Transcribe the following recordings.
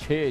6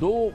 2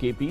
KP,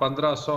1500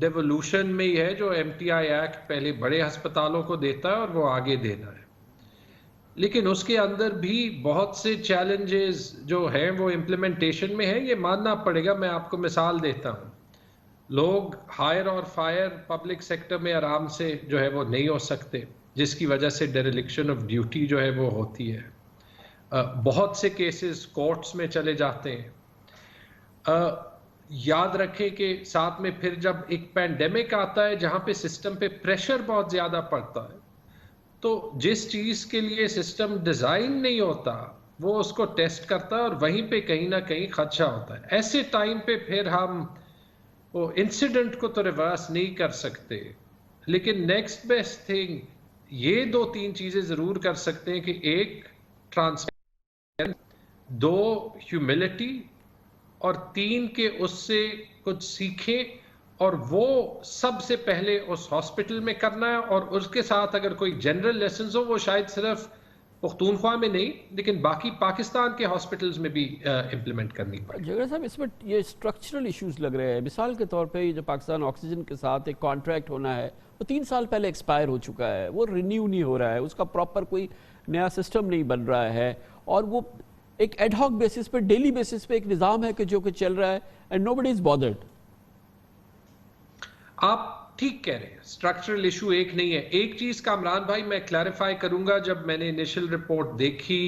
devolution میں ہی ہے جو ایم ٹی آئی ایکٹ پہلے بڑے ہسپتالوں کو دیتا ہے اور وہ آگے دینا ہے، لیکن اس کے اندر بھی بہت سے چیلنجز جو ہیں وہ امپلیمنٹیشن میں ہیں. یہ ماننا پڑے گا. میں آپ کو مثال دیتا ہوں. لوگ ہائر اور فائر پبلک سیکٹر میں آرام سے جو ہے وہ نہیں ہو سکتے، جس کی وجہ سے ڈیریلیکشن آف ڈیوٹی جو ہے وہ ہوتی ہے. بہت سے کیسز کورٹس میں چلے جاتے ہیں. یاد رکھیں کہ ساتھ میں پھر جب ایک پینڈیمک آتا ہے جہاں پہ سسٹم پہ پریشر بہت زیادہ پڑتا ہے، تو جس چیز کے لیے سسٹم ڈیزائن نہیں ہوتا وہ اس کو ٹیسٹ کرتا ہے اور وہیں پہ کہیں نہ کہیں خدشہ ہوتا ہے. ایسے ٹائم پہ پھر ہم وہ انسیڈنٹ کو تو ریورس نہیں کر سکتے، لیکن نیکسٹ بیسٹ تھنگ یہ 2-3 چیزیں ضرور کر سکتے ہیں کہ ایک ٹرانسپیرنسی، 2 ہیوملٹی، اور 3 کہ اس سے کچھ سیکھیں. اور وہ سب سے پہلے اس ہاسپٹل میں کرنا ہے، اور اس کے ساتھ اگر کوئی جنرل لیسنز ہو وہ شاید صرف پختونخوا میں نہیں لیکن باقی پاکستان کے ہاسپٹلز میں بھی امپلیمنٹ کرنی پڑے. جگڑا صاحب اس میں یہ اسٹرکچرل ایشوز لگ رہے ہیں. مثال کے طور پہ یہ جو پاکستان آکسیجن کے ساتھ ایک کانٹریکٹ ہونا ہے وہ 3 سال پہلے ایکسپائر ہو چکا ہے، وہ رینیو نہیں ہو رہا ہے، اس کا پراپر کوئی نیا سسٹم نہیں بن رہا ہے، اور وہ ایک ایڈ ہاک بیسس پہ ڈیلی بیسس پہ ایک نظام ہے کہ جو کہ چل رہا ہے and know body is bothered. آپ ٹھیک کہہ رہے ہیں، اسٹرکچرل ایشو ایک نہیں ہے. ایک چیز کامران بھائی میں کلیریفائی کروں گا، جب میں نے انیشل رپورٹ دیکھی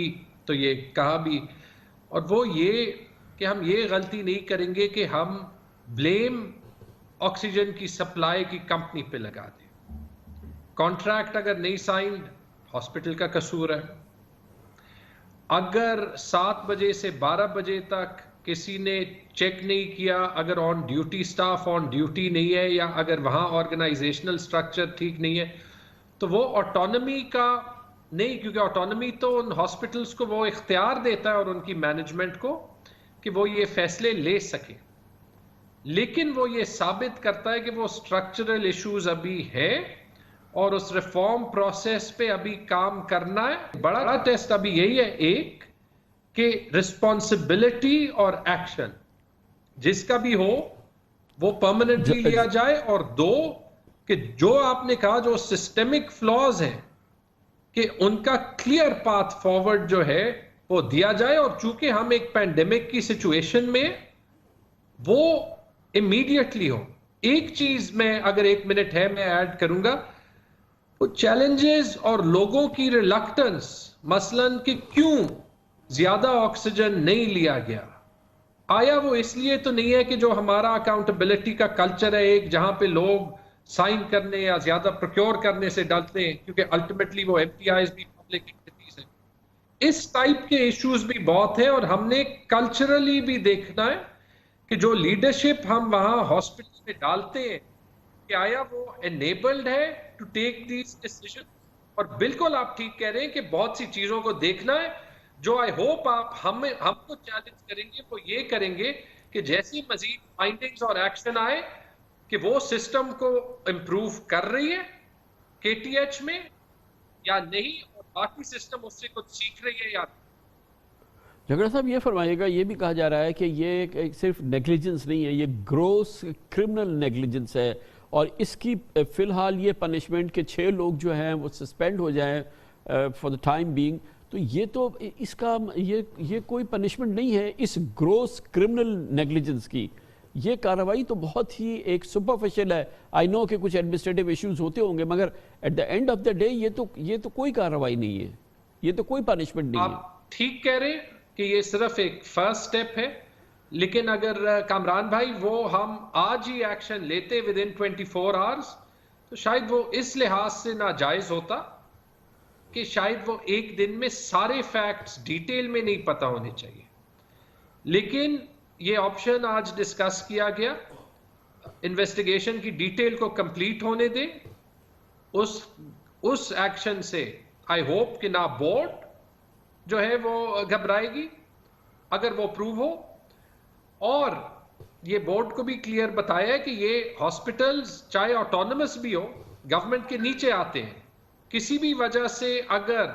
تو یہ کہا بھی، اور وہ یہ کہ ہم یہ غلطی نہیں کریں گے کہ ہم بلیم آکسیجن کی سپلائی کی کمپنی پہ لگا دیں. کانٹریکٹ اگر نہیں سائنڈ ہاسپٹل کا قصور ہے. اگر 7 بجے سے 12 بجے تک کسی نے چیک نہیں کیا، اگر آن ڈیوٹی سٹاف آن ڈیوٹی نہیں ہے، یا اگر وہاں آرگنائزیشنل سٹرکچر ٹھیک نہیں ہے، تو وہ آٹونومی کا نہیں، کیونکہ آٹونومی تو ان ہاسپٹلس کو وہ اختیار دیتا ہے اور ان کی مینجمنٹ کو کہ وہ یہ فیصلے لے سکیں. لیکن وہ یہ ثابت کرتا ہے کہ وہ سٹرکچرل ایشوز ابھی ہیں اور اس ریفارم پروسیس پہ ابھی کام کرنا ہے. بڑا ٹیسٹ ابھی یہی ہے، ایک کہ رسپانسبلٹی اور ایکشن جس کا بھی ہو وہ پرماننٹلی لیا جائے، اور 2 کہ جو آپ نے کہا جو سسٹمک فلاز ہیں کہ ان کا کلیئر پاتھ فارورڈ جو ہے وہ دیا جائے. اور چونکہ ہم ایک پینڈیمک کی سچویشن میں وہ امیڈیٹلی ہو. ایک چیز میں اگر 1 منٹ ہے میں ایڈ کروں گا، وہ چیلنجز اور لوگوں کی ریلکٹنس، مثلاً کہ کیوں زیادہ آکسیجن نہیں لیا گیا. آیا وہ اس لیے تو نہیں ہے کہ جو ہمارا اکاؤنٹیبلٹی کا کلچر ہے ایک جہاں پہ لوگ سائن کرنے یا زیادہ پروکیور کرنے سے ڈرتے ہیں، کیونکہ الٹیمیٹلی وہ ایم پی آئیز بھی پبلک انٹیٹیز ہیں. اس ٹائپ کے ایشوز بھی بہت ہیں، اور ہم نے کلچرلی بھی دیکھنا ہے کہ جو لیڈرشپ ہم وہاں ہاسپٹل میں ڈالتے ہیں کہ آیا وہ انیبلڈ ہے ٹو ٹیک دیز ڈیسیژن. اور بالکل آپ ٹھیک کہہ رہے ہیں کہ بہت سی چیزوں کو دیکھنا ہے. جو آئی ہوپ آپ ہم کو چیلنج کریں گے وہ یہ کریں گے کہ جیسی مزید فائنڈنگز اور ایکشن آئے کہ وہ سسٹم کو امپروو کر رہی ہے کے ٹی ایچ میں یا نہیں، اور باقی سسٹم اس سے کچھ سیکھ رہی ہے یا نہیں. جھگڑا صاحب یہ فرمائیے گا، یہ بھی کہا جا رہا ہے کہ یہ ایک صرف نیگلیجنس نہیں ہے، یہ گروس کرمنل نیگلیجنس ہے، اور اس کی فی الحال یہ پنشمنٹ کہ 6 لوگ جو ہیں وہ سسپینڈ ہو جائیں فار دا ٹائم بینگ، تو یہ تو اس کا یہ کوئی پنشمنٹ نہیں ہے اس گروس کرمنل نیگلیجنس کی. یہ کارروائی تو بہت ہی ایک سپرفیشل ہے. آئی نو کہ کچھ ایڈمنسٹریٹو ایشوز ہوتے ہوں گے، مگر at the end of the day یہ تو کوئی کارروائی نہیں ہے، یہ تو کوئی پنشمنٹ نہیں ہے. آپ ٹھیک کہہ رہے ہیں کہ یہ صرف ایک فرسٹ سٹیپ ہے، لیکن اگر کامران بھائی وہ ہم آج ہی ایکشن لیتے ود ان 24 آورز تو شاید وہ اس لحاظ سے ناجائز ہوتا کہ شاید وہ ایک دن میں سارے فیکٹس ڈیٹیل میں نہیں پتا ہونے چاہیے. لیکن یہ آپشن آج ڈسکس کیا گیا، انویسٹیگیشن کی ڈیٹیل کو کمپلیٹ ہونے دیں. اس ایکشن سے آئی ہوپ کہ نہ بورڈ جو ہے وہ گھبرائے گی اگر وہ پروو ہو، اور یہ بورڈ کو بھی کلیئر بتایا ہے کہ یہ ہاسپٹلز چاہے آٹونومس بھی ہو گورنمنٹ کے نیچے آتے ہیں، کسی بھی وجہ سے اگر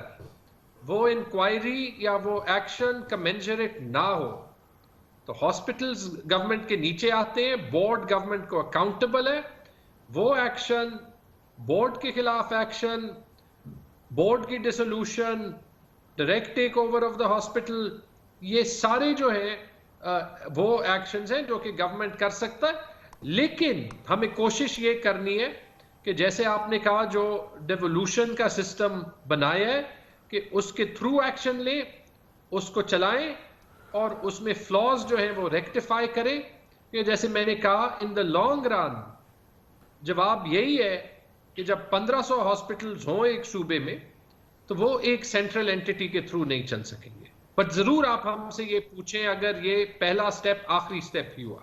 وہ انکوائری یا وہ ایکشن کمنجریٹ نہ ہو تو ہاسپٹلز گورنمنٹ کے نیچے آتے ہیں، بورڈ گورنمنٹ کو اکاؤنٹیبل ہے. وہ ایکشن، بورڈ کے خلاف ایکشن، بورڈ کی dissolution, direct take over of the hospital, یہ سارے جو ہیں وہ ایکشنز ہیں جو کہ گورنمنٹ کر سکتا ہے، لیکن ہمیں کوشش یہ کرنی ہے کہ جیسے آپ نے کہا جو ڈیولوشن کا سسٹم بنایا ہے کہ اس کے تھرو ایکشن لیں، اس کو چلائیں اور اس میں فلاز جو ہیں وہ ریکٹیفائی کریں، کہ جیسے میں نے کہا ان دا لانگ رن جواب یہی ہے کہ جب 1500 ہاسپٹلز ہوں ایک صوبے میں تو وہ ایک سینٹرل اینٹی کے تھرو نہیں چل سکیں گے، بٹ ضرور آپ ہم سے یہ پوچھیں اگر یہ پہلا سٹیپ آخری سٹیپ ہی ہوا۔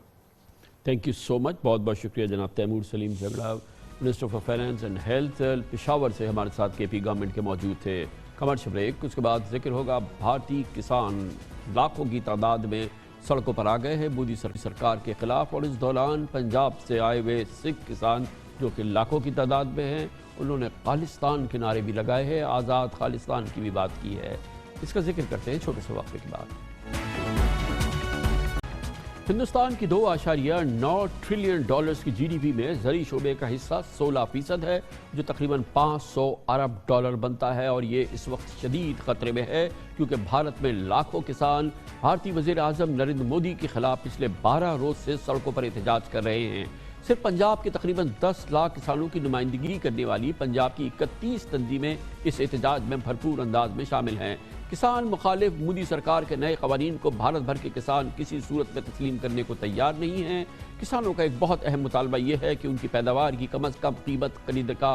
تھینک یو سو مچ، بہت بہت شکریہ جناب تیمور سلیم جھگڑا، minister for finance and health, Peshawar سے ہمارے ساتھ کے پی گورنمنٹ کے موجود تھے۔ کمرشل بریک، اس کے بعد ذکر ہوگا بھارتی کسان لاکھوں کی تعداد میں سڑکوں پر آ گئے ہیں مودی سرکار کے خلاف، اور اس دوران پنجاب سے آئے ہوئے سکھ کسان جو کہ لاکھوں کی تعداد میں ہیں، انہوں نے خالصتان کے نعرے بھی لگائے ہیں، آزاد خالصتان کی بھی بات کی ہے۔ اس کا ذکر کرتے ہیں چھوٹے سے وقفے کے بعد۔ ہندوستان کی 2.9 ٹریلین ڈالرز کی جی ڈی پی میں زرعی شعبے کا حصہ 16% ہے، جو تقریباً 500 ارب ڈالر بنتا ہے، اور یہ اس وقت شدید خطرے میں ہے کیونکہ بھارت میں لاکھوں کسان بھارتی وزیر اعظم نریندر مودی کے خلاف پچھلے 12 روز سے سڑکوں پر احتجاج کر رہے ہیں۔ صرف پنجاب کے تقریباً 10 لاکھ کسانوں کی نمائندگی کرنے والی پنجاب کی 31 تنظیمیں اس احتجاج میں بھرپور انداز میں شامل ہیں۔ کسان مخالف مودی سرکار کے نئے قوانین کو بھارت بھر کے کسان کسی صورت میں تسلیم کرنے کو تیار نہیں ہیں۔ کسانوں کا ایک بہت اہم مطالبہ یہ ہے کہ ان کی پیداوار کی کم از کم قیمت خرید کا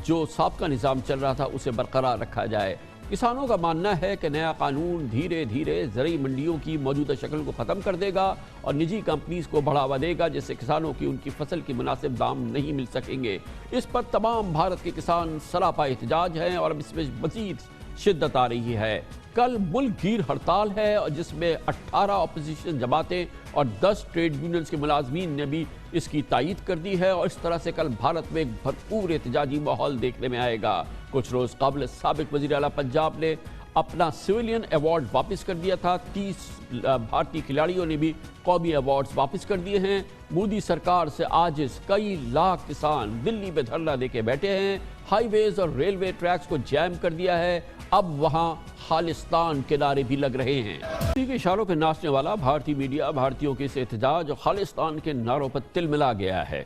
جو سابقہ نظام چل رہا تھا اسے برقرار رکھا جائے۔ کسانوں کا ماننا ہے کہ نیا قانون دھیرے دھیرے زرعی منڈیوں کی موجودہ شکل کو ختم کر دے گا اور نجی کمپنیز کو بڑھاوا دے گا، جس سے کسانوں کی ان کی فصل کی مناسب دام نہیں مل سکیں گے۔ اس پر تمام بھارت کے کسان سراپا احتجاج ہیں اور اب اس میں مزید شدت آ رہی ہے۔ کل ملک گیر ہڑتال ہے اور جس میں 18 اپوزیشن جماعتیں اور 10 ٹریڈ یونینز کے ملازمین نے بھی اس کی تائید کر دی ہے، اور اس طرح سے کل بھارت میں ایک بھرپور احتجاجی ماحول دیکھنے میں آئے گا۔ کچھ روز قبل سابق وزیر اعلیٰ پنجاب نے اپنا سویلین ایوارڈ واپس کر دیا تھا، 30 بھارتی کھلاڑیوں نے بھی قومی ایوارڈز واپس کر دیے ہیں۔ مودی سرکار سے عاجز کئی لاکھ کسان دلی میں دھرنا دے کے بیٹھے ہیں، ہائی ویز اور ریلوے ٹریکس کو جیم کر دیا ہے، اب وہاں خالصتان کے نعرے بھی لگ رہے ہیں۔ اسی کے اشاروں پہ ناچنے والا بھارتی میڈیا بھارتیوں کے اس احتجاج اور خالصتان کے نعروں پر تل ملا گیا ہے۔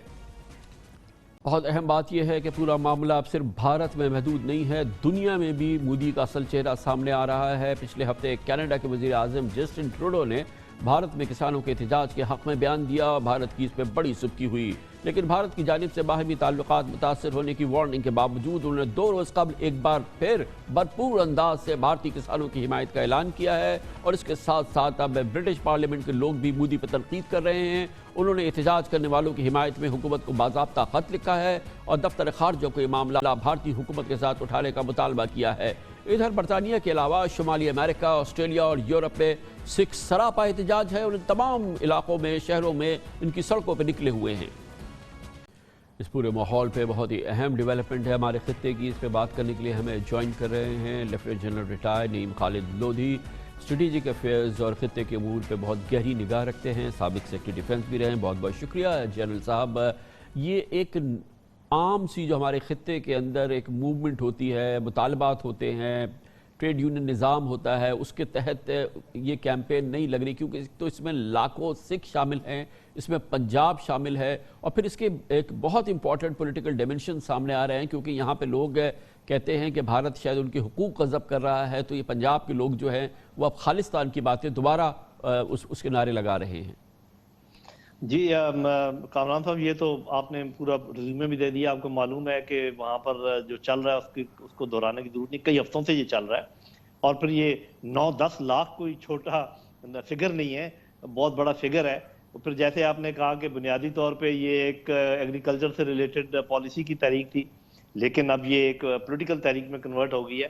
بہت اہم بات یہ ہے کہ پورا معاملہ اب صرف بھارت میں محدود نہیں ہے، دنیا میں بھی مودی کا اصل چہرہ سامنے آ رہا ہے۔ پچھلے ہفتے کینیڈا کے وزیر اعظم جسٹن ٹروڈو نے بھارت میں کسانوں کے احتجاج کے حق میں بیان دیا اور بھارت کی اس پہ بڑی سبکی ہوئی، لیکن بھارت کی جانب سے باہمی تعلقات متاثر ہونے کی وارننگ کے باوجود انہوں نے 2 روز قبل ایک بار پھر بھرپور انداز سے بھارتی کسانوں کی حمایت کا اعلان کیا ہے، اور اس کے ساتھ ساتھ اب برٹش پارلیمنٹ کے لوگ بھی مودی پر تنقید کر رہے ہیں۔ انہوں نے احتجاج کرنے والوں کی حمایت میں حکومت کو باضابطہ خط لکھا ہے اور دفتر خارجہ کو یہ معاملہ بھارتی حکومت کے ساتھ اٹھانے کا مطالبہ کیا ہے۔ ادھر برطانیہ کے علاوہ شمالی امریکہ، آسٹریلیا اور یورپ میں سکھ سراپا احتجاج ہے، ان تمام علاقوں میں شہروں میں ان کی سڑکوں پہ نکلے ہوئے ہیں۔ اس پورے ماحول پہ بہت ہی اہم ڈیولپمنٹ ہے ہمارے خطے کی، اس پہ بات کرنے کے لیے ہمیں جوائن کر رہے ہیں لیفٹیننٹ جنرل ریٹائر نعیم خالد لودھی، اسٹریٹجک افیئرز اور خطے کے امور پہ بہت گہری نگاہ رکھتے ہیں، سابق سیکرٹری ڈیفنس بھی رہے ہیں۔ بہت بہت شکریہ جنرل صاحب۔ یہ ایک عام سی جو ہمارے خطے کے اندر ایک موومنٹ ہوتی ہے، مطالبات ہوتے ہیں، ٹریڈ یونین نظام ہوتا ہے، اس کے تحت یہ کیمپین نہیں لگ رہی، کیونکہ تو اس میں لاکھوں سکھ شامل ہیں، اس میں پنجاب شامل ہے، اور پھر اس کے ایک بہت امپورٹنٹ پولیٹیکل ڈیمنشن سامنے آ رہے ہیں، کیونکہ یہاں پہ لوگ کہتے ہیں کہ بھارت شاید ان کے حقوق کا ضبط کر رہا ہے، تو یہ پنجاب کے لوگ جو ہیں وہ اب خالصتان کی باتیں دوبارہ اس کے نعرے لگا رہے ہیں۔ جی کامران صاحب، یہ تو آپ نے پورا ریزیومے بھی دے دیا۔ آپ کو معلوم ہے کہ وہاں پر جو چل رہا ہے اس کو دہرانے کی ضرورت نہیں، کئی ہفتوں سے یہ چل رہا ہے، اور پھر یہ 9-10 لاکھ کوئی چھوٹا فگر نہیں ہے، بہت بڑا فگر ہے۔ اور پھر جیسے آپ نے کہا کہ بنیادی طور پہ یہ ایک ایگریکلچر سے ریلیٹڈ پالیسی کی تحریک تھی، لیکن اب یہ ایک پولیٹیکل تحریک میں کنورٹ ہو گئی ہے،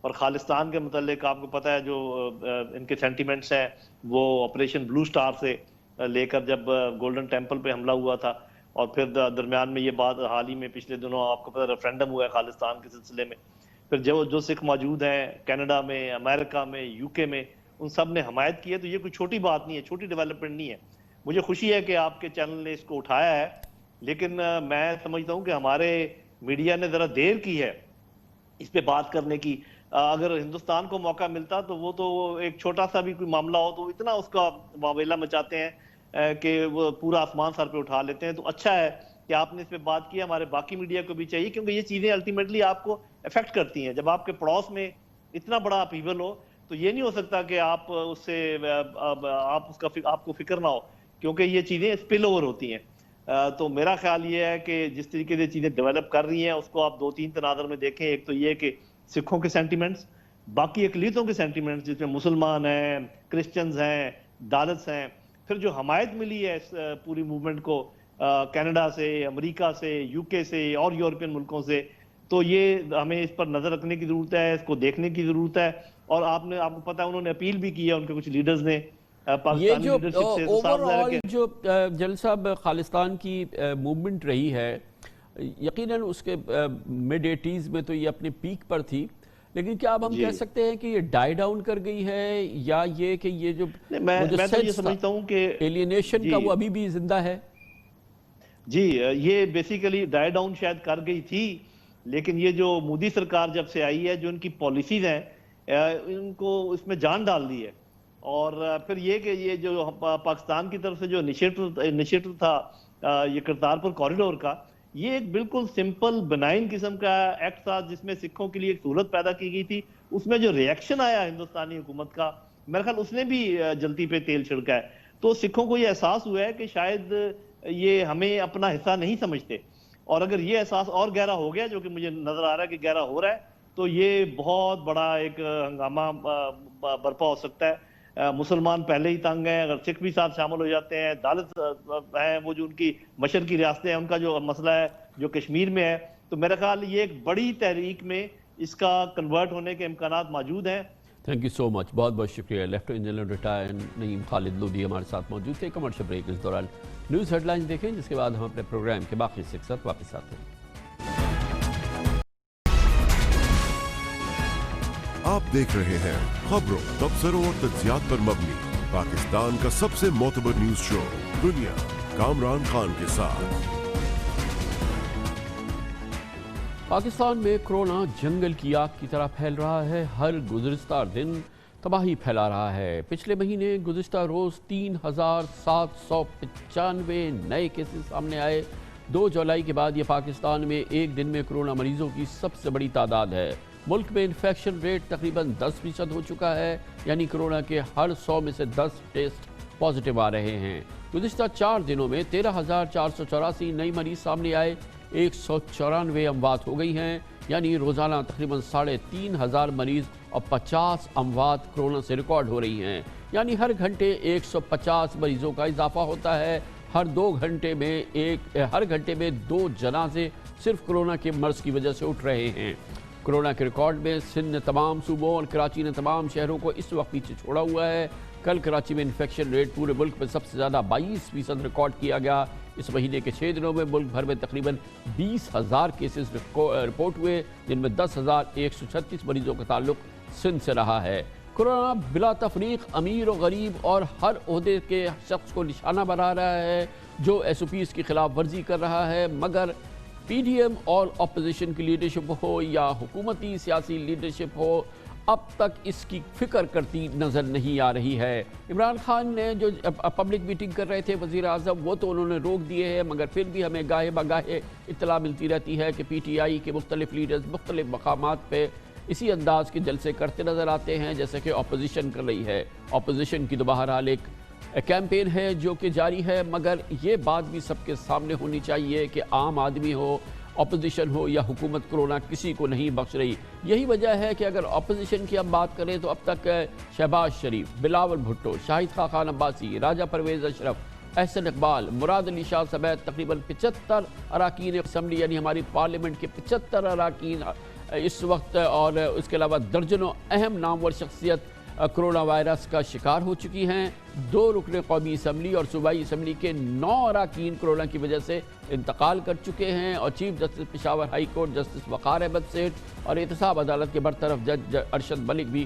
اور خالصتان کے متعلق آپ کو پتہ ہے جو ان کے سینٹیمنٹس ہیں وہ آپریشن بلو سٹار سے لے کر جب گولڈن ٹیمپل پہ حملہ ہوا تھا، اور پھر درمیان میں یہ بات حال ہی میں پچھلے دنوں آپ کو پتہ ریفرینڈم ہوا ہے خالصتان کے سلسلے میں، پھر جو سکھ موجود ہیں کینیڈا میں، امریکہ میں، یو کے میں، ان سب نے حمایت کی ہے۔ تو یہ کوئی چھوٹی بات نہیں ہے، چھوٹی ڈیولپمنٹ نہیں ہے۔ مجھے خوشی ہے کہ آپ کے چینل نے اس کو اٹھایا ہے، لیکن میں سمجھتا ہوں کہ ہمارے میڈیا نے ذرا دیر کی ہے اس پہ بات کرنے کی. اگر ہندوستان کو موقع ملتا تو وہ تو ایک چھوٹا سا بھی کوئی معاملہ ہو تو اتنا اس کا واویلا مچاتے ہیں کہ وہ پورا آسمان سر پہ اٹھا لیتے ہیں. تو اچھا ہے کہ آپ نے اس پہ بات کی. ہمارے باقی میڈیا کو بھی چاہیے, کیونکہ یہ چیزیں الٹیمیٹلی آپ کو افیکٹ کرتی ہیں. جب آپ کے پڑوس میں اتنا بڑا اپیول ہو تو یہ نہیں ہو سکتا کہ آپ اس سے آپ کو فکر نہ ہو, کیونکہ یہ چیزیں اسپل اوور ہوتی ہیں. تو میرا خیال یہ ہے کہ جس طریقے سے چیزیں ڈیولپ کر رہی ہیں اس کو آپ 2-3 تناظر میں دیکھیں. ایک تو یہ کہ سکھوں کے سینٹیمنٹس, باقی اقلیتوں کے سینٹیمنٹس جس میں مسلمان ہیں, کرسچنز ہیں, دالتس ہیں, پھر جو حمایت ملی ہے اس پوری موومنٹ کو کینیڈا سے, امریکہ سے, یو کے سے اور یورپین ملکوں سے, تو یہ ہمیں اس پر نظر رکھنے کی ضرورت ہے, اس کو دیکھنے کی ضرورت ہے. اور آپ کو پتہ ہے انہوں نے اپیل بھی کی ہے ان کے کچھ لیڈرز نے پاکستانی لیڈرشپ سے. اوورآل جو جلیل صاحب خالستان کی موومنٹ رہی ہے, یقیناً اس کے مڈ 80s میں تو یہ اپنے پیک پر تھی, لیکن کیا اب ہم کہہ سکتے ہیں کہ یہ ڈائی ڈاؤن کر گئی ہے, یا یہ کہ یہ جو میں تو یہ سمجھتا ہوں کہ ایلینیشن کا وہ ابھی بھی زندہ ہے؟ جی یہ بیسیکلی ڈائی ڈاؤن شاید کر گئی تھی, لیکن یہ جو مودی سرکار جب سے آئی ہے, جو ان کی پالیسیز ہیں ان کو اس میں جان ڈال دی ہے. اور پھر یہ کہ یہ جو پاکستان کی طرف سے جو انیشیٹو تھا یہ کرتارپور کوریڈور کا, یہ ایک بالکل سمپل بنائن قسم کا ایکٹ تھا جس میں سکھوں کے لیے ایک سہولت پیدا کی گئی تھی. اس میں جو ریئیکشن آیا ہندوستانی حکومت کا, میرے خیال اس نے بھی جلتی پہ تیل چھڑکا ہے. تو سکھوں کو یہ احساس ہوا ہے کہ شاید یہ ہمیں اپنا حصہ نہیں سمجھتے, اور اگر یہ احساس اور گہرا ہو گیا, جو کہ مجھے نظر آ رہا ہے کہ گہرا ہو رہا ہے, تو یہ بہت بڑا ایک ہنگامہ برپا ہو سکتا ہے. مسلمان پہلے ہی تنگ ہیں, اگر سکھ بھی ساتھ شامل ہو جاتے ہیں, دالت ہیں وہ جو ان کی مشرقی ریاستیں ہیں, ان کا جو مسئلہ ہے جو کشمیر میں ہے, تو میرا خیال یہ ایک بڑی تحریک میں اس کا کنورٹ ہونے کے امکانات موجود ہیں. تھینک یو سو مچ, بہت بہت شکریہ. لیفٹیننٹ جنرل ریٹائر نعیم خالد لودھی ہمارے ساتھ موجود تھے. کمرشل بریک, اس دوران نیوز ہیڈ لائنز دیکھیں, جس کے بعد ہم اپنے پروگرام کے باقی حصے کے ساتھ واپس آتے ہیں. آپ دیکھ رہے ہیں خبروں, تبصروں اور تجزیات پر مبنی پاکستان کا سب سے معتبر نیوز شو دنیا, کامران خان کے ساتھ. پاکستان میں کرونا جنگل کی آگ کی طرح پھیل رہا ہے. ہر گزشتہ دن تباہی پھیلا رہا ہے. پچھلے مہینے گزشتہ روز 3795 نئے کیسز سامنے آئے. 2 جولائی کے بعد یہ پاکستان میں ایک دن میں کرونا مریضوں کی سب سے بڑی تعداد ہے. ملک میں انفیکشن ریٹ تقریباً 10% ہو چکا ہے, یعنی کرونا کے ہر 100 میں سے 10 ٹیسٹ پازیٹیو آ رہے ہیں. گزشتہ 4 دنوں میں 13,484 نئی مریض سامنے آئے. 194 اموات ہو گئی ہیں, یعنی روزانہ تقریباً 3,500 مریض اور 50 اموات کرونا سے ریکارڈ ہو رہی ہیں. یعنی ہر گھنٹے 150 مریضوں کا اضافہ ہوتا ہے. ہر گھنٹے میں 2 جنازے صرف کرونا کے مرض کی وجہ سے اٹھ رہے ہیں. کرونا کے ریکارڈ میں سندھ نے تمام صوبوں اور کراچی نے تمام شہروں کو اس وقت پیچھے چھوڑا ہوا ہے. کل کراچی میں انفیکشن ریٹ پورے ملک میں سب سے زیادہ 22% ریکارڈ کیا گیا. اس مہینے کے 6 دنوں میں ملک بھر میں تقریباً 20,000 کیسز رپورٹ ہوئے, جن میں 10,136 مریضوں کا تعلق سندھ سے رہا ہے. کرونا بلا تفریق امیر و غریب اور ہر عہدے کے شخص کو نشانہ بنا رہا ہے جو SOPs کی خلاف ورزی کر رہا ہے, مگر PDM اور اپوزیشن کی لیڈرشپ ہو یا حکومتی سیاسی لیڈرشپ ہو, اب تک اس کی فکر کرتی نظر نہیں آ رہی ہے. عمران خان نے جو پبلک میٹنگ کر رہے تھے وزیر اعظم, وہ تو انہوں نے روک دیے ہیں, مگر پھر بھی ہمیں گاہے بگاہے اطلاع ملتی رہتی ہے کہ PTI کے مختلف لیڈرز مختلف مقامات پہ اسی انداز کے جلسے کرتے نظر آتے ہیں جیسے کہ اپوزیشن کر رہی ہے. اپوزیشن کی تو بہرحال ایک کیمپین ہے جو کہ جاری ہے, مگر یہ بات بھی سب کے سامنے ہونی چاہیے کہ عام آدمی ہو, اپوزیشن ہو یا حکومت, کرونا کسی کو نہیں بخش رہی. یہی وجہ ہے کہ اگر اپوزیشن کی ہم بات کریں تو اب تک شہباز شریف, بلاول بھٹو, شاہد خاقان عباسی, راجہ پرویز اشرف, احسن اقبال, مراد علی شاہ سمیت تقریباً 75 اراکین اسمبلی, یعنی ہماری پارلیمنٹ کے 75 اراکین اس وقت, اور اس کے علاوہ درجنوں اہم نامور شخصیت کرونا وائرس کا شکار ہو چکی ہیں. 2 رکن قومی اسمبلی اور صوبائی اسمبلی کے 9 اراکین کرونا کی وجہ سے انتقال کر چکے ہیں, اور chief justice Peshawar high court justice Waqar Ahmad Seth اور احتساب عدالت کے برطرف جج ارشد ملک بھی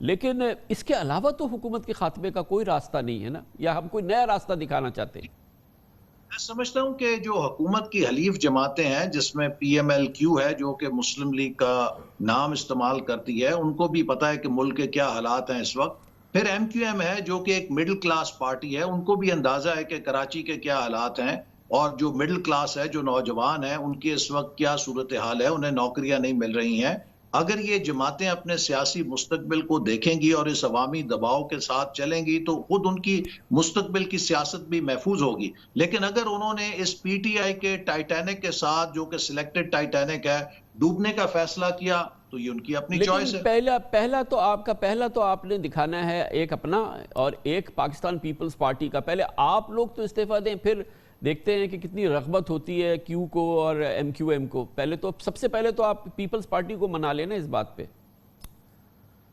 لیکن اس کے علاوہ تو حکومت کے خاتمے کا کوئی راستہ نہیں ہے نا، یا ہم کوئی نیا راستہ دکھانا چاہتے ہیں؟ میں سمجھتا ہوں کہ جو حکومت کی حلیف جماعتیں ہیں جس میں پی ایم ایل کیو ہے جو کہ مسلم لیگ کا نام استعمال کرتی ہے، ان کو بھی پتا ہے کہ ملک کے کیا حالات ہیں اس وقت. پھر ایم کیو ایم ہے جو کہ ایک مڈل کلاس پارٹی ہے، ان کو بھی اندازہ ہے کہ کراچی کے کیا حالات ہیں، اور جو مڈل کلاس ہے، جو نوجوان ہیں، ان کی اس وقت کیا صورتحال ہے، انہیں نوکریاں نہیں مل رہی ہیں. اگر یہ جماعتیں اپنے سیاسی مستقبل کو دیکھیں گی اور اس عوامی دباؤ کے ساتھ چلیں گی تو خود ان کی مستقبل کی سیاست بھی محفوظ ہوگی. لیکن اگر انہوں نے اس پی ٹی آئی کے ٹائٹینک کے ساتھ، جو کہ سلیکٹڈ ٹائٹینک ہے، ڈوبنے کا فیصلہ کیا تو یہ ان کی اپنی چوائس ہے. پہلا تو آپ نے دکھانا ہے ایک اپنا اور ایک پاکستان پیپلز پارٹی کا. پہلے آپ لوگ تو استعفیٰ دیں، پھر دیکھتے ہیں کہ کتنی رغبت ہوتی ہے کیو کو اور ایم کیو ایم کو. سب سے پہلے تو آپ پیپلز پارٹی کو منا لینا اس بات پہ.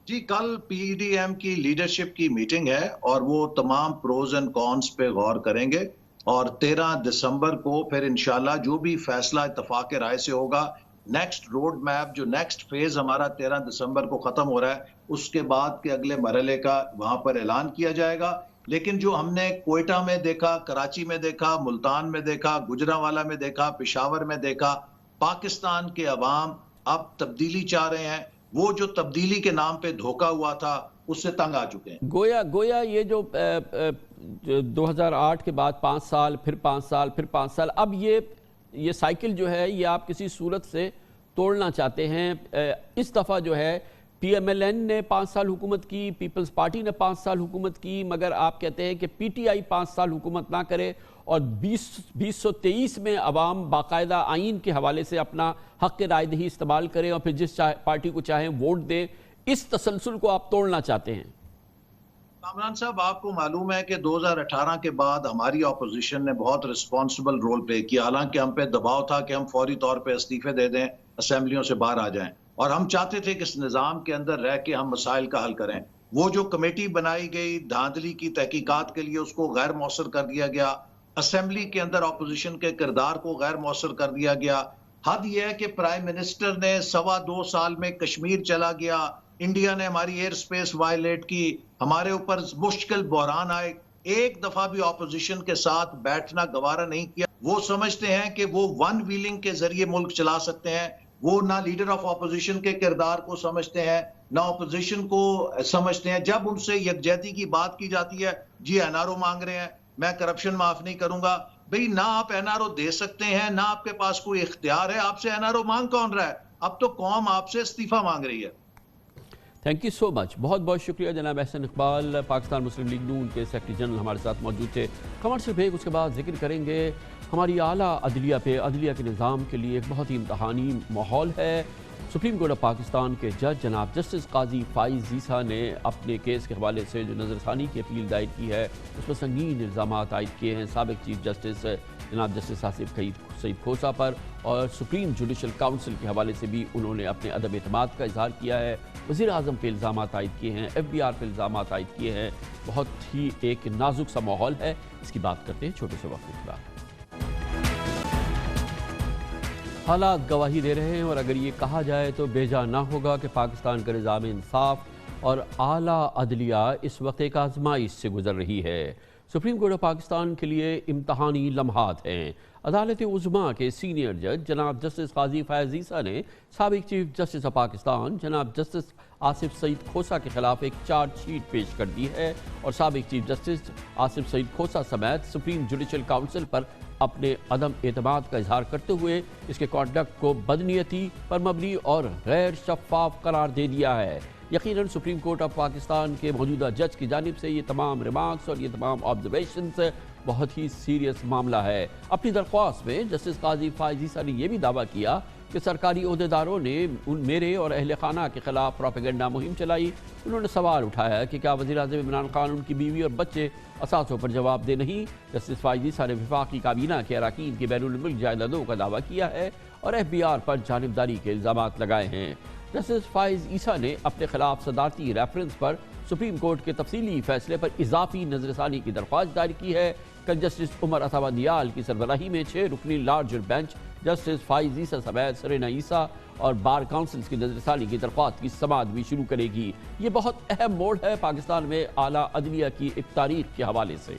جی، کل پی ڈی ایم کی لیڈرشپ کی میٹنگ ہے اور وہ تمام پروز اینڈ کونس پہ غور کریں گے، اور 13 دسمبر کو پھر انشاءاللہ جو بھی فیصلہ اتفاق رائے سے ہوگا، نیکسٹ روڈ میپ، جو نیکسٹ فیز ہمارا 13 دسمبر کو ختم ہو رہا ہے، اس کے بعد کے اگلے مرحلے کا وہاں پر اعلان کیا جائے گا. لیکن جو ہم نے کوئٹہ میں دیکھا، کراچی میں دیکھا، ملتان میں دیکھا، گجرانوالہ میں دیکھا، پشاور میں دیکھا، پاکستان کے عوام اب تبدیلی چاہ رہے ہیں. وہ جو تبدیلی کے نام پہ دھوکہ ہوا تھا اس سے تنگ آ چکے ہیں. گویا یہ جو 2008 کے بعد 5 سال، پھر 5 سال، پھر 5 سال، اب یہ سائیکل جو ہے یہ آپ کسی صورت سے توڑنا چاہتے ہیں. اس دفعہ جو ہے پی ایم ایل این نے 5 سال حکومت کی، پیپلز پارٹی نے 5 سال حکومت کی، مگر آپ کہتے ہیں کہ پی ٹی آئی 5 سال حکومت نہ کرے اور 2023 میں عوام باقاعدہ آئین کے حوالے سے اپنا حق رائے دہی استعمال کریں اور پھر جس پارٹی کو چاہیں ووٹ دیں. اس تسلسل کو آپ توڑنا چاہتے ہیں؟ کامران صاحب، آپ کو معلوم ہے کہ 2018 کے بعد ہماری اپوزیشن نے بہت رسپانسبل رول پلے کیا، حالانکہ ہم پہ دباؤ تھا کہ ہم فوری طور پہ استعفے دے دیں، اسمبلیوں سے باہر آ جائیں، اور ہم چاہتے تھے کہ اس نظام کے اندر رہ کے ہم مسائل کا حل کریں. وہ جو کمیٹی بنائی گئی دھاندلی کی تحقیقات کے لیے، اس کو غیر مؤثر کر دیا گیا. اسمبلی کے اندر اپوزیشن کے کردار کو غیر مؤثر کر دیا گیا. حد یہ ہے کہ پرائم منسٹر نے 2.25 سال میں کشمیر چلا گیا، انڈیا نے ہماری ایئر سپیس وائلیٹ کی، ہمارے اوپر مشکل بحران آئے. ایک دفعہ بھی اپوزیشن کے ساتھ بیٹھنا گوارا نہیں کیا. وہ سمجھتے ہیں کہ وہ ون ویلنگ کے ذریعے ملک چلا سکتے ہیں. وہ نہ لیڈر آف اپوزیشن کے کردار کو سمجھتے ہیں، نہ اپوزیشن کو سمجھتے ہیں. جب ان سے یکجہتی کی بات کی جاتی ہے، جی این آر او مانگ رہے ہیں، میں کرپشن معاف نہیں کروں گا. بھئی نہ آپ این آر او دے سکتے ہیں، نہ آپ کے پاس کوئی اختیار ہے. آپ سے این آر او مانگ کون رہا ہے؟ اب تو قوم آپ سے استعفیٰ مانگ رہی ہے. تھینک یو سو مچ. بہت بہت شکریہ جناب احسن اقبال، پاکستان مسلم لیگ نون کے سیکرٹری جنرل ہمارے ساتھ موجود تھے. کمرشل بریک، اس کے بعد ذکر کریں گے ہماری اعلیٰ عدلیہ پہ. عدلیہ کے نظام کے لیے ایک بہت ہی امتحانی ماحول ہے. سپریم کورٹ آف پاکستان کے جج جناب جسٹس قاضی فائز عیسیٰ نے اپنے کیس کے حوالے سے جو نظر ثانی کی اپیل دائر کی ہے اس میں سنگین الزامات عائد کیے ہیں سابق چیف جسٹس جناب جسٹس آصف سعید کھوسہ پر، اور سپریم جوڈیشل کاؤنسل کے حوالے سے بھی انہوں نے اپنے عدم اعتماد کا اظہار کیا ہے. وزیر اعظم پہ الزامات عائد کیے ہیں، ایف بی آر پہ الزامات عائد کیے ہیں. بہت ہی ایک نازک سا ماحول ہے. اس کی بات کرتے ہیں چھوٹے سے وقت کے بعد. حالات گواہی دے رہے ہیں، اور اگر یہ کہا جائے تو بیجا نہ ہوگا کہ پاکستان کا نظام انصاف اور اعلیٰ عدلیہ اس وقت ایک آزمائش سے گزر رہی ہے. سپریم کورٹ آف پاکستان کے لیے امتحانی لمحات ہیں. عدالت عظمیٰ کے سینئر جج جناب جسٹس قاضی فائز عیسیٰ نے سابق چیف جسٹس آف پاکستان جناب جسٹس آصف سعید کھوسہ کے خلاف ایک چارج شیٹ پیش کر دی ہے، اور سابق چیف جسٹس آصف سعید کھوسہ سمیت سپریم جوڈیشل کاؤنسل پر اپنے عدم اعتماد کا اظہار کرتے ہوئے اس کے کانڈکٹ کو بدنیتی پر مبنی اور غیر شفاف قرار دے دیا ہے. یقیناً سپریم کورٹ آف پاکستان کے موجودہ جج کی جانب سے یہ تمام ریمارکس اور یہ تمام آبزرویشنز بہت ہی سیریس معاملہ ہے. اپنی درخواست میں جسٹس قاضی فائز عیسیٰ نے یہ بھی دعویٰ کیا کہ سرکاری عہدیداروں نے میرے اور اہل خانہ کے خلاف پروپیگنڈا مہم چلائی. انہوں نے سوال اٹھایا کہ کیا وزیر اعظم عمران خان، ان کی بیوی اور بچے اثاثوں پر جواب دے نہیں؟ جسٹس فائز عیسیٰ نے وفاقی کابینہ کے اراکین کی بین الملک جائیدادوں کا دعویٰ کیا ہے اور ایف بی آر پر جانبداری کے الزامات لگائے ہیں. جسٹس فائز عیسیٰ نے اپنے خلاف صدارتی ریفرنس پر سپریم کورٹ کے تفصیلی فیصلے پر اضافی نظر ثانی کی درخواست دائر کی ہے. کل جسٹس عمر عطا بندیال کی سربراہی میں 6 رکنی لارجر بینچ جسٹس فائز عیسیٰ سمیت سرینا عیسیٰ اور بار کونسلز کی نظر ثانی کی درخواست کی سماعت بھی شروع کرے گی۔ یہ بہت اہم موڑ ہے پاکستان میں اعلیٰ عدلیہ کی ایک تاریخ کے حوالے سے۔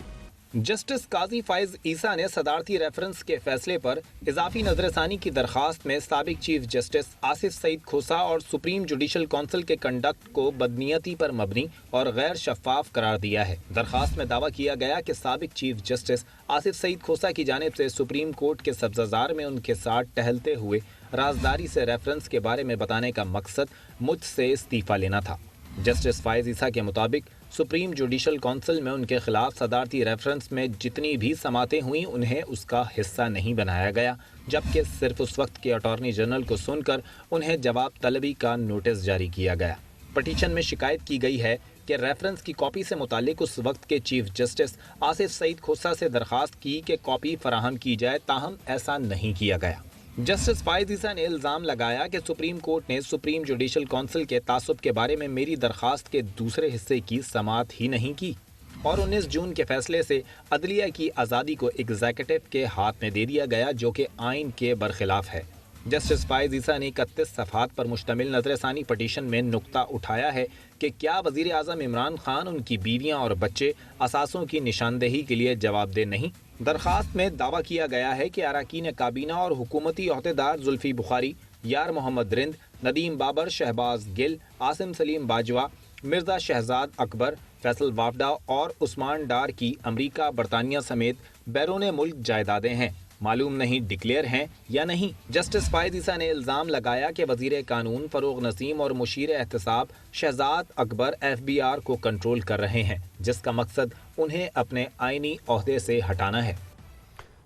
جسٹس قاضی فائز عیسیٰ نے صدارتی ریفرنس کے فیصلے پر اضافی نظر ثانی کی درخواست میں سابق چیف جسٹس آصف سعید کھوسا اور سپریم جوڈیشل کونسل کے کنڈکٹ کو بدنیتی پر مبنی اور غیر شفاف قرار دیا ہے۔ درخواست میں دعویٰ کیا گیا کہ سابق چیف جسٹس آصف سعید کھوسا کی جانب سے سپریم کورٹ کے سبزہ میں ان کے ساتھ ٹہلتے ہوئے رازداری سے ریفرنس کے بارے میں بتانے کا مقصد مجھ سے استعفیٰ لینا تھا۔ جسٹس فائز عیسیٰ کے مطابق سپریم جوڈیشل کونسل میں ان کے خلاف صدارتی ریفرنس میں جتنی بھی سماعتیں ہوئیں انہیں اس کا حصہ نہیں بنایا گیا، جبکہ صرف اس وقت کے اٹارنی جنرل کو سن کر انہیں جواب طلبی کا نوٹس جاری کیا گیا۔ پٹیشن میں شکایت کی گئی ہے کہ ریفرنس کی کاپی سے متعلق اس وقت کے چیف جسٹس آصف سعید کھوسا سے درخواست کی کہ کاپی فراہم کی جائے، تاہم ایسا نہیں کیا گیا۔ جسٹس فائز عیسیٰ نے الزام لگایا کہ سپریم کورٹ نے سپریم جوڈیشل کونسل کے تعصب کے بارے میں میری درخواست کے دوسرے حصے کی سماعت ہی نہیں کی اور 19 جون کے فیصلے سے عدلیہ کی آزادی کو ایگزیکٹو کے ہاتھ میں دے دیا گیا، جو کہ آئین کے برخلاف ہے۔ جسٹس فائز عیسیٰ نے 31 صفحات پر مشتمل نظر ثانی پٹیشن میں نقطہ اٹھایا ہے کہ کیا وزیر اعظم عمران خان، ان کی بیویاں اور بچے اثاثوں کی نشاندہی کے لیے جواب دہ نہیں؟ درخواست میں دعویٰ کیا گیا ہے کہ اراکین کابینہ اور حکومتی عہدیدار زلفی بخاری، یار محمد رند، ندیم بابر، شہباز گل، عاصم سلیم باجوہ، مرزا شہزاد اکبر، فیصل وافڈا اور عثمان ڈار کی امریکہ، برطانیہ سمیت بیرون ملک جائیدادیں ہیں، معلوم نہیں ڈکلیئر ہیں یا نہیں۔ جسٹس فائز عیسیٰ نے الزام لگایا کہ وزیر قانون فروغ نسیم اور مشیر احتساب شہزاد اکبر FBR کو کنٹرول کر رہے ہیں، جس کا مقصد انہیں اپنے آئینی عہدے سے ہٹانا ہے۔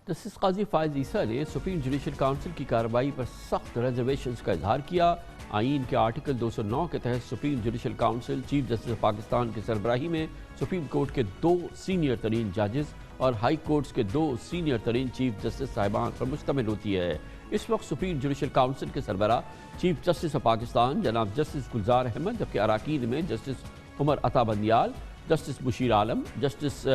جسٹس قاضی فائز عیسیٰ نے سپریم جوڈیشل کونسل کی کارروائی پر سخت ریزرویشنز کا اظہار کیا۔ آئین کے آرٹیکل 209 کے تحت supreme judicial council chief justice Pakistan کی سربراہی میں سپریم کورٹ کے 2 سینئر ترین ججز اور ہائی کورٹس کے 2 سینئر ترین چیف جسٹس صاحبان پر مشتمل ہوتی ہے۔ اس وقت سپریم جوڈیشل کونسل کے سربراہ چیف جسٹس آف پاکستان جناب جسٹس گلزار احمد، جبکہ اراکین میں جسٹس عمر عطا بندیال، جسٹس بشیر عالم، جسٹس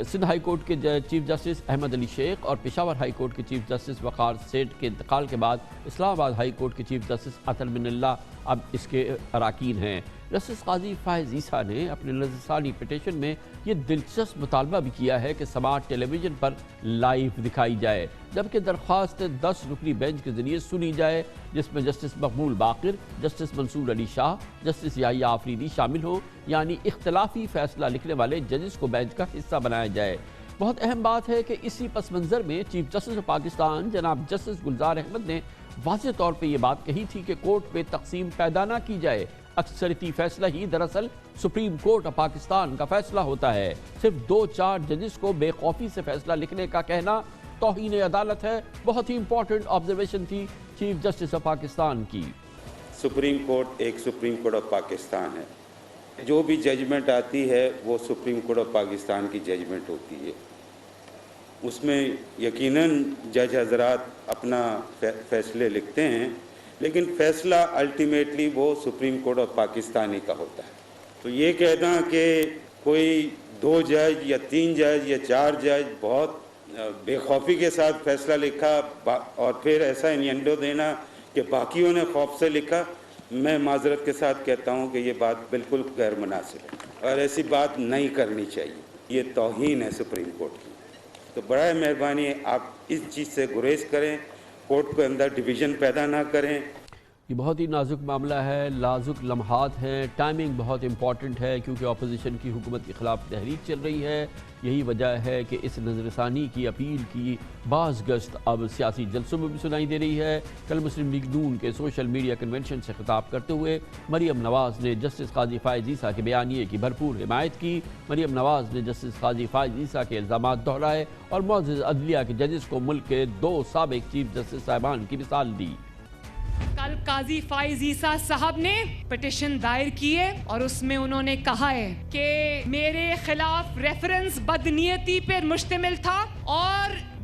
سندھ ہائی کورٹ کے چیف جسٹس احمد علی شیخ اور پشاور ہائی کورٹ کے چیف جسٹس وقار سیٹھ کے انتقال کے بعد اسلام آباد ہائی کورٹ کے چیف جسٹس عطل من اللہ اب اس کے اراکین ہیں۔ جسٹس قاضی فائز عیسیٰ نے اپنے نظر ثانی پٹیشن میں یہ دلچسپ مطالبہ بھی کیا ہے کہ سماعت ٹیلی ویژن پر لائیو دکھائی جائے، جبکہ درخواست 10 رکنی بینچ کے ذریعے سنی جائے، جس میں جسٹس مقبول باقر، جسٹس منصور علی شاہ، جسٹس یحییٰ آفریدی شامل ہوں، یعنی اختلافی فیصلہ لکھنے والے ججز کو بینچ کا حصہ بنایا جائے۔ بہت اہم بات ہے کہ اسی پس منظر میں چیف جسٹس پاکستان جناب جسٹس گلزار احمد نے واضح طور پہ یہ بات کہی تھی کہ کورٹ پہ تقسیم پیدا نہ کی جائے، اکثریتی فیصلہ ہی دراصل سپریم کورٹ آف پاکستان کا فیصلہ ہوتا ہے۔ صرف 2-4 ججز کو بے خوفی سے فیصلہ لکھنے کا کہنا توہین عدالت ہے۔ بہت ہی امپورٹنٹ آبزرویشن تھی چیف جسٹس آف پاکستان کی۔ سپریم کورٹ ایک سپریم کورٹ آف پاکستان ہے، جو بھی ججمنٹ آتی ہے وہ سپریم کورٹ آف پاکستان کی ججمنٹ ہوتی ہے، اس میں یقیناً جج حضرات اپنا فیصلے لکھتے ہیں، لیکن فیصلہ الٹیمیٹلی وہ سپریم کورٹ آف پاکستان ہی کا ہوتا ہے۔ تو یہ کہنا کہ کوئی 2 جج یا 3 جج یا 4 جج بہت بے خوفی کے ساتھ فیصلہ لکھا اور پھر ایسا انینڈو دینا کہ باقیوں نے خوف سے لکھا، میں معذرت کے ساتھ کہتا ہوں کہ یہ بات بالکل غیر مناسب ہے اور ایسی بات نہیں کرنی چاہیے، یہ توہین ہے سپریم کورٹ کی۔ تو برائے مہربانی آپ اس چیز سے گریز کریں، کورٹ کے اندر ڈویژن پیدا نہ کریں۔ یہ بہت ہی نازک معاملہ ہے، نازک لمحات ہیں، ٹائمنگ بہت امپورٹنٹ ہے کیونکہ اپوزیشن کی حکومت کے خلاف تحریک چل رہی ہے۔ یہی وجہ ہے کہ اس نظر ثانی کی اپیل کی بعض گشت اب سیاسی جلسوں میں بھی سنائی دے رہی ہے۔ کل مسلم لیگ نون کے سوشل میڈیا کنونشن سے خطاب کرتے ہوئے مریم نواز نے جسٹس قاضی فائز عیسیٰ کے بیانیے کی بھرپور حمایت کی۔ مریم نواز نے جسٹس قاضی فائز عیسیٰ کے الزامات دہرائے اور معزز عدلیہ کے ججز کو ملک کے 2 سابق چیف جسٹس صاحبان کی مثال دی۔ کل قاضی فائز عیسیٰ صاحب نے پٹیشن دائر کی ہے اور اس میں انہوں نے کہا ہے کہ میرے خلاف ریفرنس بدنیتی پر مشتمل تھا اور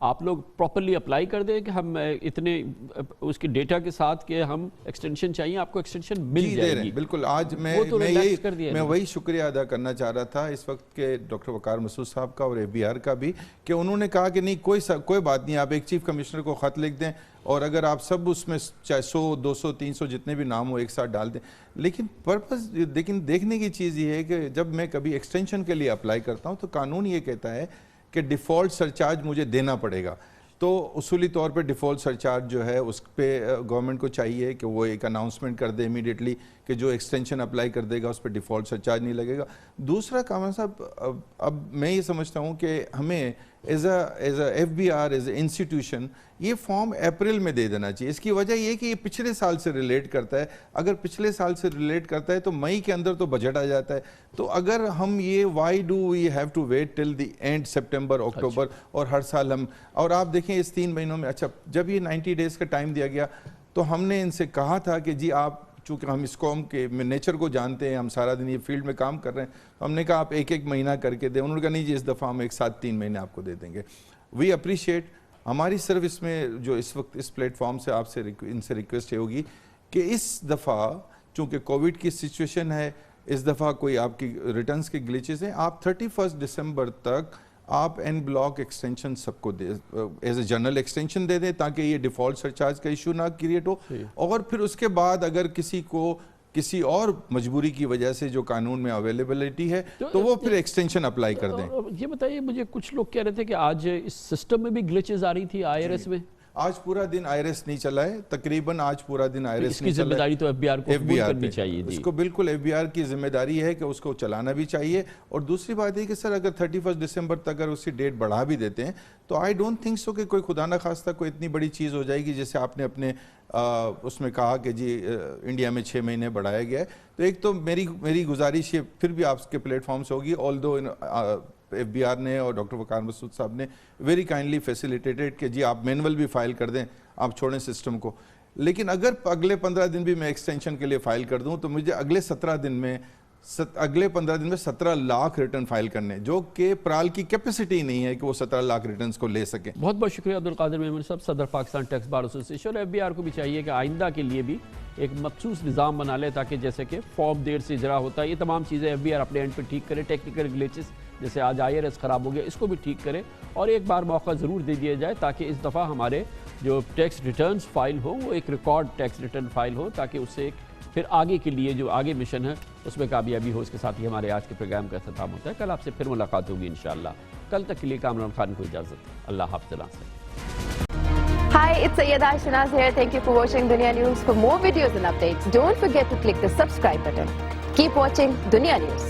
آپ لوگ پراپرلی اپلائی کر دیں کہ ہم اتنے اس کے ڈیٹا کے ساتھ کہ ہم ایکسٹینشن چاہیے, آپ کو ایکسٹینشن مل جائے گی. بالکل. آج میں وہی شکریہ ادا کرنا چاہ رہا تھا اس وقت کے ڈاکٹر وقار مسعود صاحب کا اور FBR کا بھی, کہ انہوں نے کہا کہ نہیں کوئی بات نہیں, آپ ایک چیف کمشنر کو خط لکھ دیں اور اگر آپ سب اس میں چاہے 100 200 300 جتنے بھی نام ہو ایک ساتھ ڈال دیں. لیکن دیکھنے کی چیز یہ ہے کہ جب میں کبھی ایکسٹینشن کے لیے اپلائی کرتا ہوں تو قانون یہ کہتا ہے کہ ڈیفالٹ سرچارج مجھے دینا پڑے گا. تو اصولی طور پہ ڈیفالٹ سرچارج جو ہے اس پہ گورنمنٹ کو چاہیے کہ وہ ایک اناؤنسمنٹ کر دے امیڈیٹلی کہ جو ایکسٹینشن اپلائی کر دے گا اس پہ ڈیفالٹ سرچارج نہیں لگے گا. دوسرا کامران صاحب, اب میں یہ سمجھتا ہوں کہ ہمیں as a FBR as a institution یہ فارم اپریل میں دے دینا چاہیے. اس کی وجہ یہ کہ یہ پچھلے سال سے ریلیٹ کرتا ہے. اگر پچھلے سال سے ریلیٹ کرتا ہے تو مئی کے اندر تو بجٹ آ جاتا ہے. تو اگر ہم یہ why do we have to wait till the end September October, اور ہر سال ہم, اور آپ دیکھیں اس 3 مہینوں میں, اچھا جب یہ 90 ڈیز کا ٹائم دیا گیا تو ہم نے ان سے کہا تھا کہ جی آپ, چونکہ ہم اس قوم کے نیچر کو جانتے ہیں, ہم سارا دن یہ فیلڈ میں کام کر رہے ہیں, تو ہم نے کہا آپ ایک مہینہ کر کے دیں. انہوں نے کہا نہیں جی اس دفعہ ہم ایک ساتھ 3 مہینے آپ کو دے دیں گے. We appreciate. ہماری سروس میں جو اس وقت اس پلیٹ فارم سے آپ سے ان سے ریکویسٹ یہ ہوگی کہ اس دفعہ چونکہ کووڈ کی سچویشن ہے, اس دفعہ کوئی آپ کی ریٹرنز کے گلیچز ہیں, آپ 31 دسمبر تک آپ این بلاک ایکسٹینشن سب کو ایز اے جنرل ایکسٹینشن دے دیں تاکہ یہ ڈیفالٹ سرچارج کا ایشو نہ کریٹ ہو. اور پھر اس کے بعد اگر کسی کو کسی اور مجبوری کی وجہ سے جو قانون میں اویلیبلٹی ہے تو وہ پھر ایکسٹینشن اپلائی کر دیں. یہ بتائیے مجھے, کچھ لوگ کہہ رہے تھے کہ آج اس سسٹم میں بھی گلچز آ رہی تھی IRS میں. آج پورا دن IRS نہیں چلا ہے, تقریباً آج پورا دن IRS نہیں چلا ہے. اس کی ذمہ داری تو FBR کو قبول کرنی چاہیے. اس کو بالکل FBR کی ذمہ داری ہے کہ اس کو چلانا بھی چاہیے. اور دوسری بات ہے کہ سر اگر 31 دسمبر تک اگر اس کی ڈیٹ بڑھا بھی دیتے ہیں تو آئی ڈونٹ تھنک سو کہ کوئی خدا نہ خواستہ کوئی اتنی بڑی چیز ہو جائے گی جیسے آپ نے اپنے اس میں کہا کہ جی انڈیا میں 6 مہینے بڑھایا گیا ہے. تو ایک تو میری گزارش یہ پھر بھی آپ کے پلیٹ فارم سے ہوگی, آلدو FBR نے اور ڈاکٹر وقار مسعود صاحب نے ویری کائنڈلی فیسیلیٹیٹڈ کہ جی آپ مینول بھی فائل کر دیں, آپ چھوڑیں سسٹم کو. لیکن اگر اگلے 15 دن بھی میں ایکسٹینشن کے لیے فائل کر دوں تو مجھے اگلے 15 دن میں 17 لاکھ ریٹرن فائل کرنے, جو کہ پرال کی کیپیسٹی نہیں ہے کہ وہ 17 لاکھ ریٹرنز کو لے سکیں. بہت بہت شکریہ عبدالقادر میمن صاحب, صدر پاکستان ٹیکس بار ایسوسی ایشن. اور FBR کو بھی چاہیے کہ آئندہ کے لیے بھی ایک مخصوص نظام بنا لے تاکہ جیسے کہ فارم دیر سے اجرا ہوتا ہے, یہ تمام چیزیں FBR اپنے اینڈ پہ ٹھیک کرے. ٹیکنیکل گلیچز جیسے آج IRS خراب ہو گیا اس کو بھی ٹھیک کرے, اور ایک بار موقع ضرور دے دیا جائے تاکہ اس دفعہ ہمارے جو ٹیکس ریٹرنز فائل ہو وہ ایک ریکارڈ ٹیکس ریٹرن فائل ہو تاکہ اس سے ایک پھر آگے کے لیے جو آگے مشن ہے اس میں کامیابی ہو. اس کے ساتھ ہی ہمارے آج کے پروگرام کا اختتام ہوتا ہے. کل آپ سے پھر ملاقات ہوگی انشاءاللہ. کل تک کے لیے کامران خان کو اجازت. اللہ حافظ. Hi, it's Sayyeda Shanaz here. Thank you for watching Dunya News. For more videos and updates, don't forget to click the subscribe button. Keep watching Dunya News.